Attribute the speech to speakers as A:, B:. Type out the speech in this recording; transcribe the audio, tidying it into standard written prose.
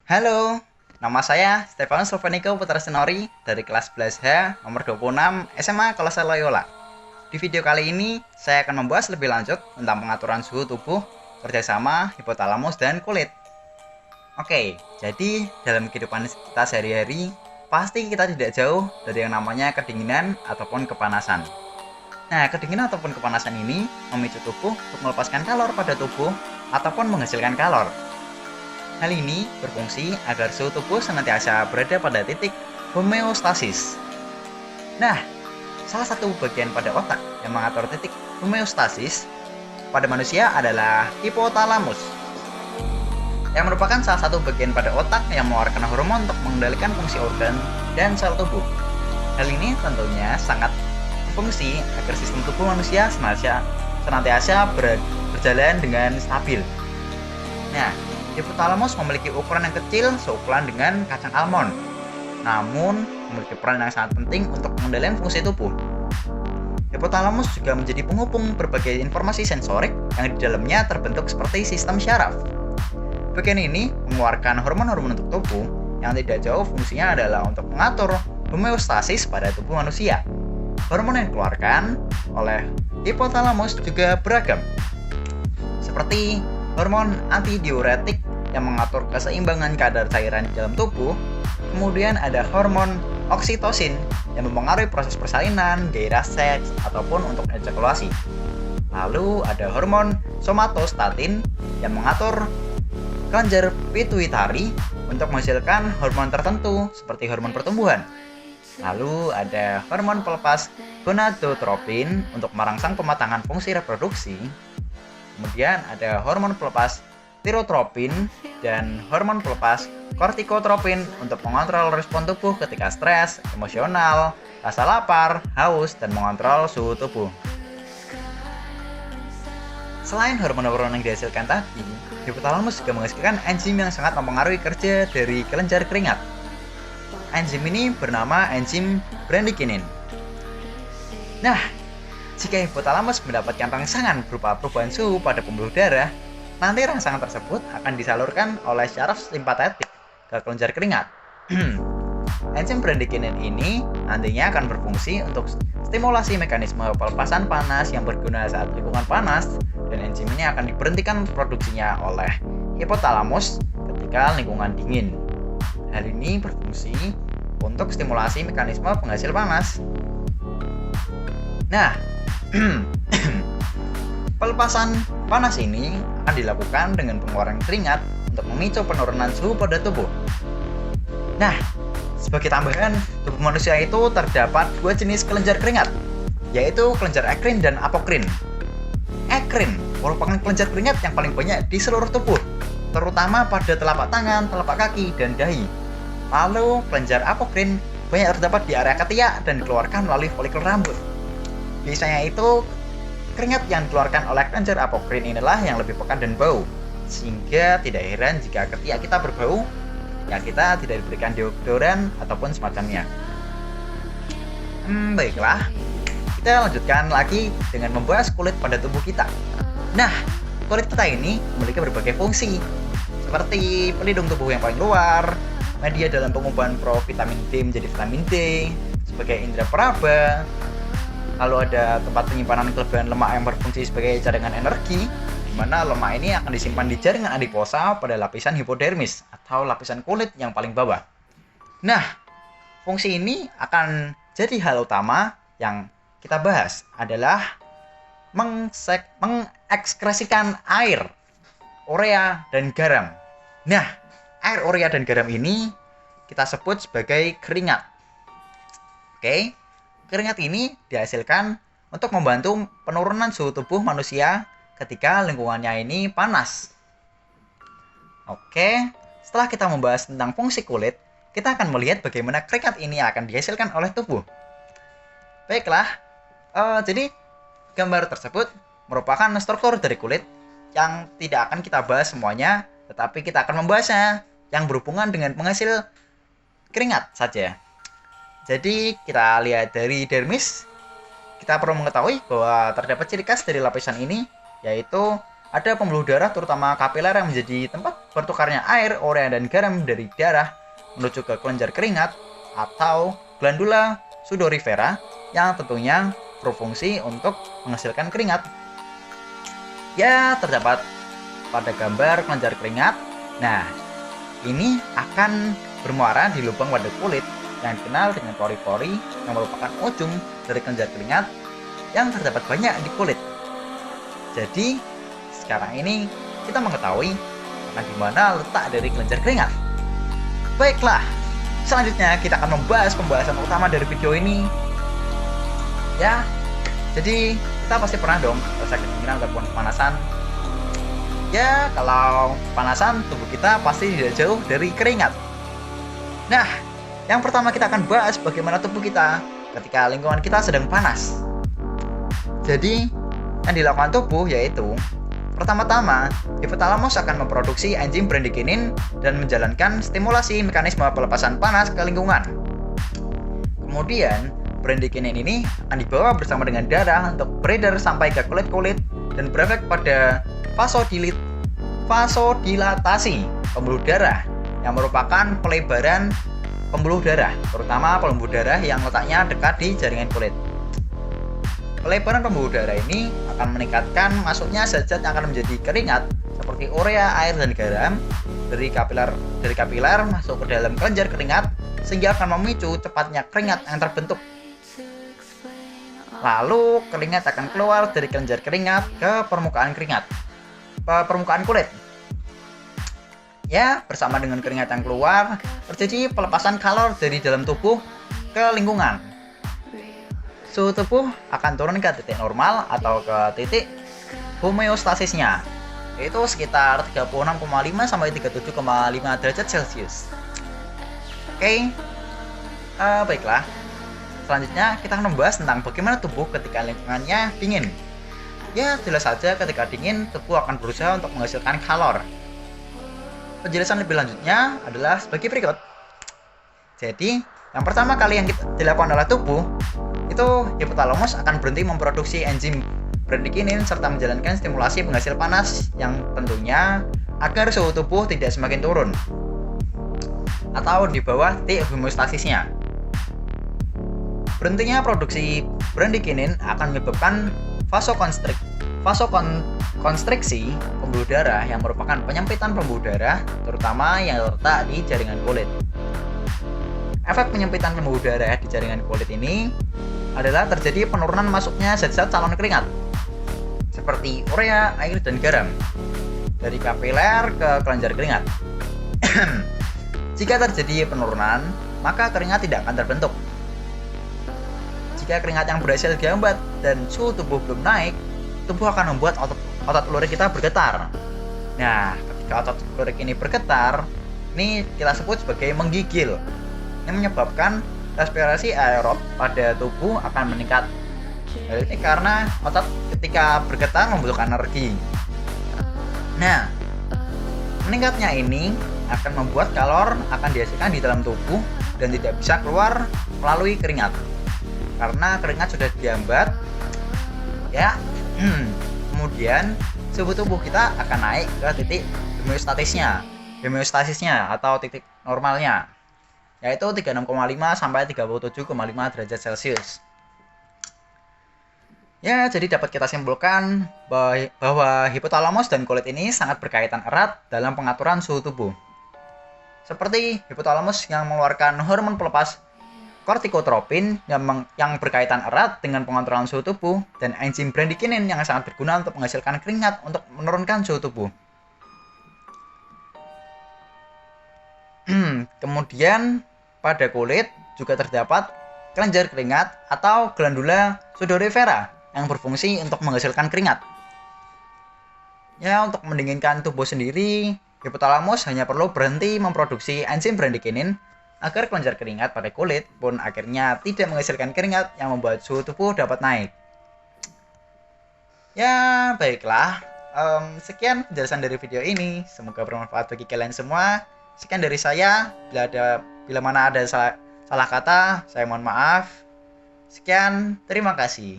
A: Halo, nama saya Stefanus Slovenico Putra Senori dari kelas 11H nomor 26 SMA Kolose Loyola. Di video kali ini, saya akan membahas lebih lanjut tentang pengaturan suhu tubuh, kerjasama hipotalamus dan kulit. Oke, jadi dalam kehidupan kita sehari-hari, pasti kita tidak jauh dari yang namanya kedinginan ataupun kepanasan. Nah, kedinginan ataupun kepanasan ini memicu tubuh untuk melepaskan kalor pada tubuh ataupun menghasilkan kalor. Hal ini berfungsi agar suhu tubuh senantiasa berada pada titik homeostasis. Nah, salah satu bagian pada otak yang mengatur titik homeostasis pada manusia adalah hipotalamus, yang merupakan salah satu bagian pada otak yang mengeluarkan hormon untuk mengendalikan fungsi organ dan sel tubuh. Hal ini tentunya sangat berfungsi agar sistem tubuh manusia senantiasa berjalan dengan stabil. Nah, hipotalamus memiliki ukuran yang kecil seukuran dengan kacang almond, namun memiliki peran yang sangat penting untuk mengendalikan fungsi tubuh. Hipotalamus juga menjadi penghubung berbagai informasi sensorik yang di dalamnya terbentuk seperti sistem syaraf. Bagian ini mengeluarkan hormon-hormon untuk tubuh yang tidak jauh fungsinya adalah untuk mengatur homeostasis pada tubuh manusia. Hormon yang dikeluarkan oleh hipotalamus juga beragam, seperti hormon antidiuretik yang mengatur keseimbangan kadar cairan di dalam tubuh. Kemudian ada hormon oksitosin yang mempengaruhi proses persalinan, gairah seks, ataupun untuk ejakulasi. Lalu ada hormon somatostatin yang mengatur kelenjar pituitari untuk menghasilkan hormon tertentu seperti hormon pertumbuhan. Lalu ada hormon pelepas gonadotropin untuk merangsang pematangan fungsi reproduksi. Kemudian ada hormon pelepas tirotropin dan hormon pelepas kortikotropin untuk mengontrol respon tubuh ketika stres, emosional, rasa lapar, haus, dan mengontrol suhu tubuh. Selain hormon-hormon yang dihasilkan tadi, hipotalamus juga menghasilkan enzim yang sangat mempengaruhi kerja dari kelenjar keringat. Enzim ini bernama enzim bradykinin. Nah, jika hipotalamus mendapatkan rangsangan berupa perubahan suhu pada pembuluh darah, nanti rangsangan tersebut akan disalurkan oleh syaraf simpatetik ke kelenjar keringat. Enzim bradykinin ini nantinya akan berfungsi untuk stimulasi mekanisme pelepasan panas yang berguna saat lingkungan panas, dan enzim ini akan diberhentikan produksinya oleh hipotalamus ketika lingkungan dingin. Hal ini berfungsi untuk stimulasi mekanisme penghasil panas. Nah, pelepasan panas ini akan dilakukan dengan pengeluaran keringat untuk memicu penurunan suhu pada tubuh. Nah, sebagai tambahan, tubuh manusia itu terdapat dua jenis kelenjar keringat, yaitu kelenjar ekrin dan apokrin. Ekrin merupakan kelenjar keringat yang paling banyak di seluruh tubuh, terutama pada telapak tangan, telapak kaki, dan dahi. Lalu, kelenjar apokrin banyak terdapat di area ketiak dan dikeluarkan melalui folikel rambut. Biasanya itu keringat yang dikeluarkan oleh kelenjar apokrin inilah yang lebih pekat dan bau, sehingga tidak heran jika ketiak kita berbau, ya kita tidak diberikan deodoran ataupun semacamnya. Baiklah, kita lanjutkan lagi dengan membahas kulit pada tubuh kita. Nah, kulit kita ini memiliki berbagai fungsi, seperti pelindung tubuh yang paling luar, media dalam pengubahan provitamin D menjadi vitamin D, sebagai indera peraba. Lalu ada tempat penyimpanan kelebihan lemak yang berfungsi sebagai cadangan energi, di mana lemak ini akan disimpan di jaringan adiposa pada lapisan hipodermis atau lapisan kulit yang paling bawah. Nah, fungsi ini akan jadi hal utama yang kita bahas adalah mengekskresikan air, urea, dan garam. Nah, air, urea, dan garam ini kita sebut sebagai keringat. Oke. Keringat ini dihasilkan untuk membantu penurunan suhu tubuh manusia ketika lingkungannya ini panas. Oke, setelah kita membahas tentang fungsi kulit, kita akan melihat bagaimana keringat ini akan dihasilkan oleh tubuh. Baiklah, jadi gambar tersebut merupakan struktur dari kulit yang tidak akan kita bahas semuanya, tetapi kita akan membahasnya yang berhubungan dengan penghasil keringat saja. Jadi kita lihat dari dermis, kita perlu mengetahui bahwa terdapat ciri khas dari lapisan ini, yaitu Ada pembuluh darah terutama kapiler yang menjadi tempat bertukarnya air, urea, dan garam dari darah menuju ke kelenjar keringat atau glandula sudorifera yang tentunya berfungsi untuk menghasilkan keringat. Ya, terdapat pada gambar kelenjar keringat. Nah, ini akan bermuara di lubang pada kulit yang dikenal dengan pori-pori yang merupakan ujung dari kelenjar keringat yang terdapat banyak di kulit. Jadi, sekarang ini kita mengetahui di mana letak dari kelenjar keringat. Baiklah, selanjutnya kita akan membahas pembahasan utama dari video ini. Ya, jadi kita pasti pernah dong rasa kedinginan ataupun kepanasan. Ya, kalau kepanasan tubuh kita pasti tidak jauh dari keringat. Nah, yang pertama kita akan bahas bagaimana tubuh kita ketika lingkungan kita sedang panas. Jadi, yang dilakukan tubuh yaitu pertama-tama, hipotalamus akan memproduksi enzim bradykinin dan menjalankan stimulasi mekanisme pelepasan panas ke lingkungan. Kemudian, bradykinin ini akan dibawa bersama dengan darah untuk beredar sampai ke kulit-kulit dan berefek pada vasodilatasi pembuluh darah yang merupakan pelebaran pembuluh darah, terutama pembuluh darah yang letaknya dekat di jaringan kulit. Pelebaran pembuluh darah ini akan meningkatkan masuknya zat-zat yang akan menjadi keringat seperti urea, air, dan garam dari kapiler masuk ke dalam kelenjar keringat sehingga akan memicu cepatnya keringat yang terbentuk. Lalu keringat akan keluar dari kelenjar keringat ke permukaan kulit. Ya, bersama dengan keringat yang keluar, terjadi pelepasan kalor dari dalam tubuh ke lingkungan. Suhu tubuh akan turun ke titik normal atau ke titik homeostasisnya, yaitu sekitar 36,5 sampai 37,5 derajat Celcius. Oke, baiklah. Selanjutnya kita akan membahas tentang bagaimana tubuh ketika lingkungannya dingin. Ya, jelas saja ketika dingin tubuh akan berusaha untuk menghasilkan kalor. Penjelasan lebih lanjutnya adalah sebagai berikut. Jadi, yang pertama kali yang dilakukan oleh tubuh itu hipotalamus akan berhenti memproduksi enzim bradykinin serta menjalankan stimulasi penghasil panas yang tentunya agar suhu tubuh tidak semakin turun atau di bawah titik homeostasisnya. Berhentinya produksi bradykinin akan menyebabkan vasokonstriksi pembuluh darah yang merupakan penyempitan pembuluh darah terutama yang terletak di jaringan kulit. Efek penyempitan pembuluh darah di jaringan kulit ini adalah terjadi penurunan masuknya zat-zat calon keringat seperti urea, air, dan garam dari kapiler ke kelenjar keringat. Jika terjadi penurunan, maka keringat tidak akan terbentuk. Jika keringat yang berhasil dihambat dan suhu tubuh belum naik, tubuh akan membuat otot lurik kita bergetar. Nah, ketika otot lurik ini bergetar, ini kita sebut sebagai menggigil. Ini menyebabkan respirasi aerob pada tubuh akan meningkat. Hal ini karena otot ketika bergetar membutuhkan energi. Nah, meningkatnya ini akan membuat kalor akan dihasilkan di dalam tubuh dan tidak bisa keluar melalui keringat. Karena keringat sudah dihambat, ya. Kemudian suhu tubuh kita akan naik ke titik homeostasisnya atau titik normalnya, yaitu 36,5 sampai 37,5 derajat Celcius. Ya, jadi dapat kita simpulkan bahwa hipotalamus dan kulit ini sangat berkaitan erat dalam pengaturan suhu tubuh. Seperti hipotalamus yang mengeluarkan hormon pelepas kortikotropin yang berkaitan erat dengan pengaturan suhu tubuh dan enzim bradykinin yang sangat berguna untuk menghasilkan keringat untuk menurunkan suhu tubuh. Kemudian pada kulit juga terdapat kelenjar keringat atau glandula sudorifera yang berfungsi untuk menghasilkan keringat. Ya, untuk mendinginkan tubuh sendiri, hipotalamus hanya perlu berhenti memproduksi enzim bradykinin agar kelenjar keringat pada kulit pun akhirnya tidak menghasilkan keringat yang membuat suhu tubuh dapat naik. Ya, baiklah. Sekian penjelasan dari video ini. Semoga bermanfaat bagi kalian semua. Sekian dari saya. Bila mana ada salah kata, saya mohon maaf. Sekian, terima kasih.